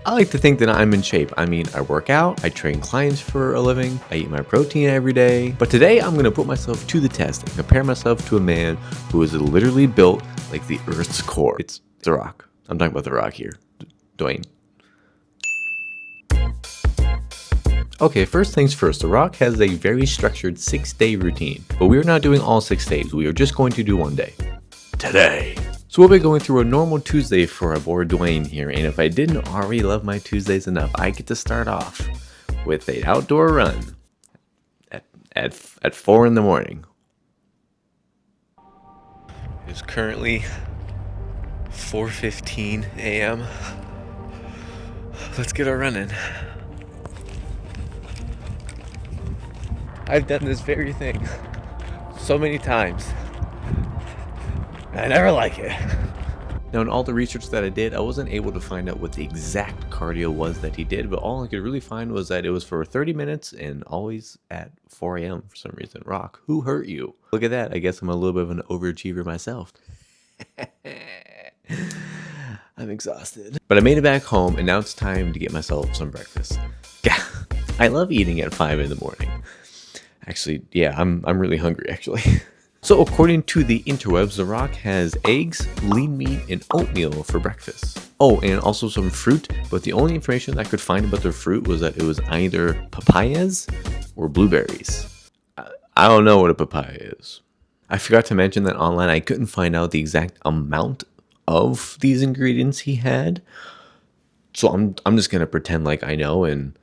I like to think that I'm in shape. I mean, I work out, I train clients for a living, I eat my protein every day. But today I'm gonna put myself to the test and compare myself to a man who is literally built like the Earth's core. It's The Rock. I'm talking about The Rock here. Dwayne. Okay, first things first, The Rock has a very structured 6-day routine, but we are not doing all 6 days. We are just going to do one day. Today. So we'll be going through a normal Tuesday for our boy Dwayne here, and if I didn't already love my Tuesdays enough, I get to start off with an outdoor run at 4 in the morning. It's currently 4:15 a.m. Let's get our running. I've done this very thing so many times. I never like it. Now, in all the research that I did, I wasn't able to find out what the exact cardio was that he did, but all I could really find was that it was for 30 minutes and always at 4 a.m. for some reason. Rock, who hurt you? Look at that. I guess I'm a little bit of an overachiever myself. I'm exhausted. But I made it back home, and now it's time to get myself some breakfast. Yeah, I love eating at 5 in the morning. Actually, yeah, I'm really hungry, actually. So according to the interwebs, The Rock has eggs, lean meat, and oatmeal for breakfast. Oh, and also some fruit, but the only information I could find about the fruit was that it was either papayas or blueberries. I don't know what a papaya is. I forgot to mention that online I couldn't find out the exact amount of these ingredients he had. So I'm just going to pretend like I know and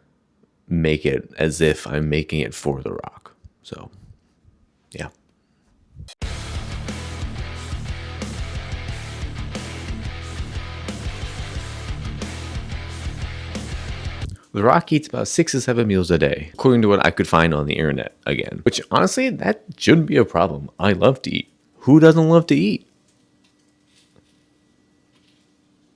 make it as if I'm making it for The Rock. So, yeah. The Rock eats about 6 to 7 meals a day, according to what I could find on the internet again. Which, honestly, that shouldn't be a problem. I love to eat. Who doesn't love to eat?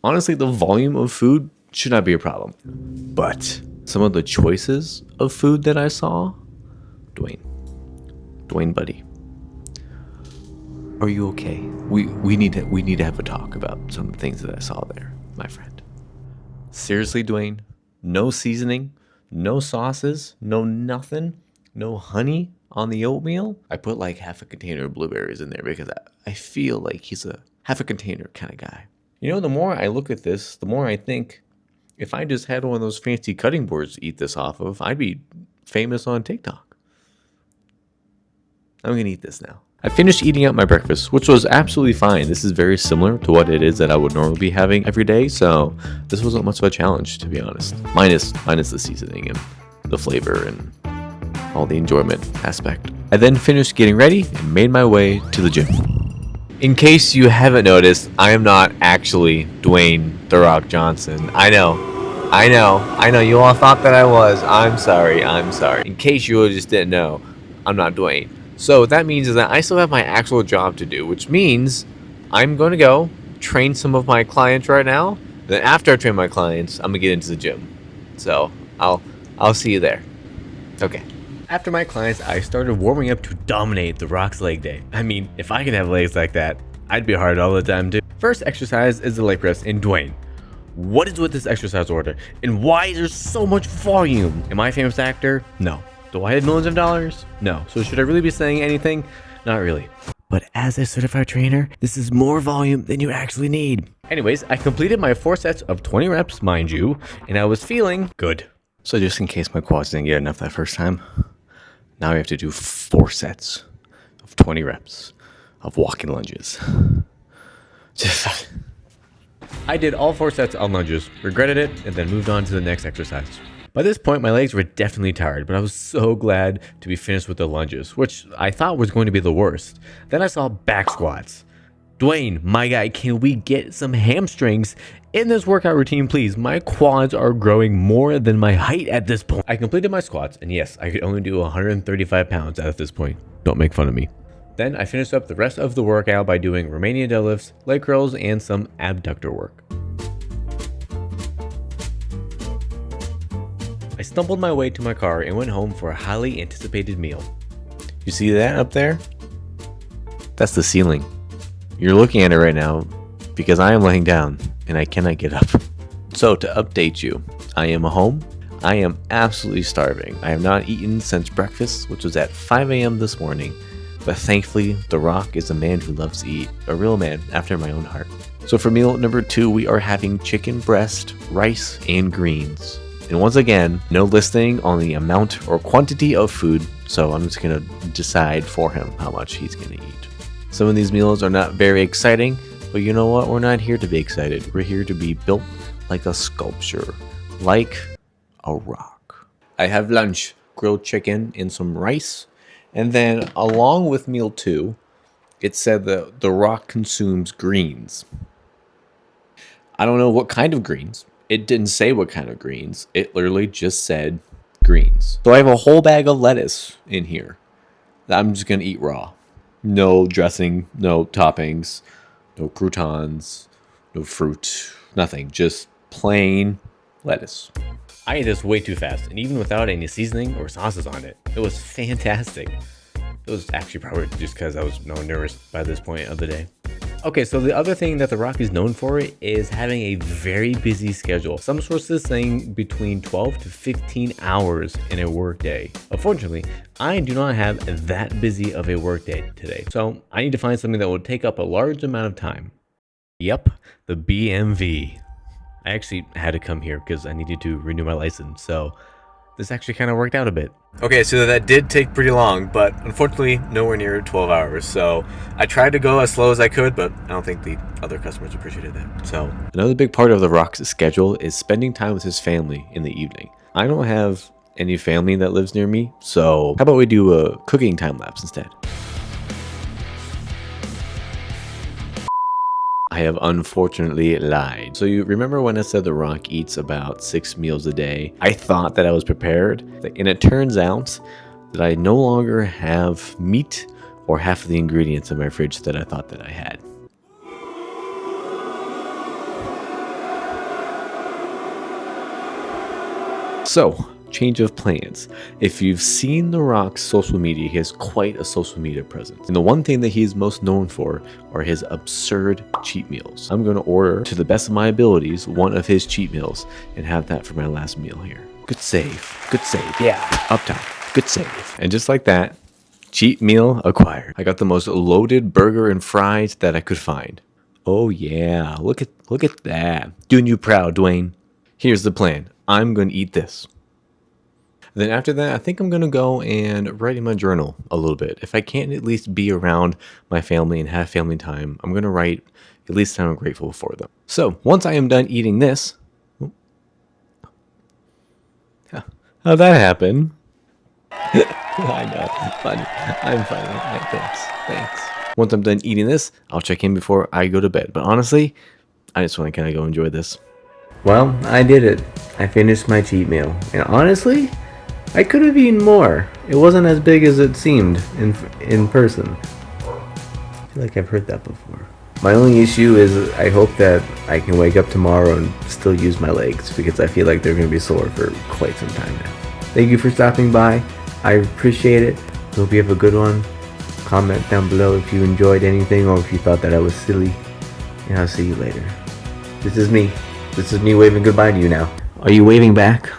Honestly, the volume of food should not be a problem. But some of the choices of food that I saw, Dwayne, buddy, are you okay? We need to have a talk about some things that I saw there, my friend. Seriously, Dwayne, no seasoning, no sauces, no nothing, no honey on the oatmeal. I put like half a container of blueberries in there because I feel like he's a half a container kind of guy. You know, the more I look at this, the more I think if I just had one of those fancy cutting boards to eat this off of, I'd be famous on TikTok. I'm gonna eat this now. I finished eating out my breakfast, which was absolutely fine. This is very similar to what it is that I would normally be having every day, so this wasn't much of a challenge, to be honest. Minus the seasoning and the flavor and all the enjoyment aspect. I then finished getting ready and made my way to the gym. In case you haven't noticed, I am not actually Dwayne The Rock Johnson. I know. You all thought that I was. I'm sorry. In case you just didn't know, I'm not Dwayne. So what that means is that I still have my actual job to do, which means I'm going to go train some of my clients right now. Then after I train my clients, I'm going to get into the gym. So I'll see you there. Okay. After my clients, I started warming up to dominate The Rock's leg day. I mean, if I can have legs like that, I'd be hard all the time too. First exercise is the leg press in Dwayne. What is with this exercise order? And why is there so much volume? Am I a famous actor? No. Do I have millions of dollars? No. So should I really be saying anything? Not really. But as a certified trainer, this is more volume than you actually need. Anyways, I completed my 4 sets of 20 reps, mind you, and I was feeling good. So just in case my quads didn't get enough that first time, now we have to do 4 sets of 20 reps of walking lunges. I did all 4 sets on lunges, regretted it, and then moved on to the next exercise. By this point, my legs were definitely tired, but I was so glad to be finished with the lunges, which I thought was going to be the worst. Then I saw back squats. Dwayne, my guy, can we get some hamstrings in this workout routine, please? My quads are growing more than my height at this point. I completed my squats, and yes, I could only do 135 pounds at this point. Don't make fun of me. Then I finished up the rest of the workout by doing Romanian deadlifts, leg curls, and some abductor work. I stumbled my way to my car and went home for a highly anticipated meal. You see that up there? That's the ceiling. You're looking at it right now because I am laying down and I cannot get up. So to update you, I am home. I am absolutely starving. I have not eaten since breakfast, which was at 5 a.m. this morning. But thankfully, The Rock is a man who loves to eat, a real man after my own heart. So for meal number 2, we are having chicken breast, rice, and greens. And once again, no listing on the amount or quantity of food, so I'm just gonna decide for him how much he's gonna eat. Some of these meals are not very exciting, but you know what? We're not here to be excited. We're here to be built like a sculpture, like a rock. I have lunch, grilled chicken and some rice. And then along with meal 2, it said that The Rock consumes greens. I don't know what kind of greens. It didn't say what kind of greens. It literally just said greens. So I have a whole bag of lettuce in here that I'm just going to eat raw. No dressing, no toppings, no croutons, no fruit, nothing. Just plain lettuce. I ate this way too fast, and even without any seasoning or sauces on it, it was fantastic. It was actually probably just because I was nervous by this point of the day. Okay, so the other thing that The Rock is known for is having a very busy schedule. Some sources saying between 12 to 15 hours in a workday. Unfortunately, I do not have that busy of a workday today, so I need to find something that will take up a large amount of time. Yep, the BMV. I actually had to come here because I needed to renew my license, so this actually kind of worked out a bit. Okay, so that did take pretty long, but unfortunately nowhere near 12 hours. So I tried to go as slow as I could, but I don't think the other customers appreciated that. So another big part of The Rock's schedule is spending time with his family in the evening. I don't have any family that lives near me, so how about we do a cooking time lapse instead? I have unfortunately lied. So you remember when I said The Rock eats about 6 meals a day? I thought that I was prepared, and it turns out that I no longer have meat or half of the ingredients in my fridge that I thought that I had. So, change of plans. If you've seen The Rock's social media, he has quite a social media presence. And the one thing that he's most known for are his absurd cheat meals. I'm going to order, to the best of my abilities, one of his cheat meals and have that for my last meal here. Good save. Good save. Yeah. Up top. Good save. And just like that, cheat meal acquired. I got the most loaded burger and fries that I could find. Oh yeah. Look at that. Doing you proud, Dwayne. Here's the plan. I'm going to eat this. Then after that, I think I'm going to go and write in my journal a little bit. If I can't at least be around my family and have family time, I'm going to write at least how I'm grateful for them. So once I am done eating this, how'd that happen? I know, funny. I'm funny. Thanks. Once I'm done eating this, I'll check in before I go to bed. But honestly, I just want to kind of go enjoy this. Well, I did it. I finished my cheat meal. And honestly, I could have eaten more. It wasn't as big as it seemed in person. I feel like I've heard that before. My only issue is I hope that I can wake up tomorrow and still use my legs, because I feel like they're going to be sore for quite some time now. Thank you for stopping by. I appreciate it. Hope you have a good one. Comment down below if you enjoyed anything or if you thought that I was silly. And I'll see you later. This is me. This is me waving goodbye to you now. Are you waving back?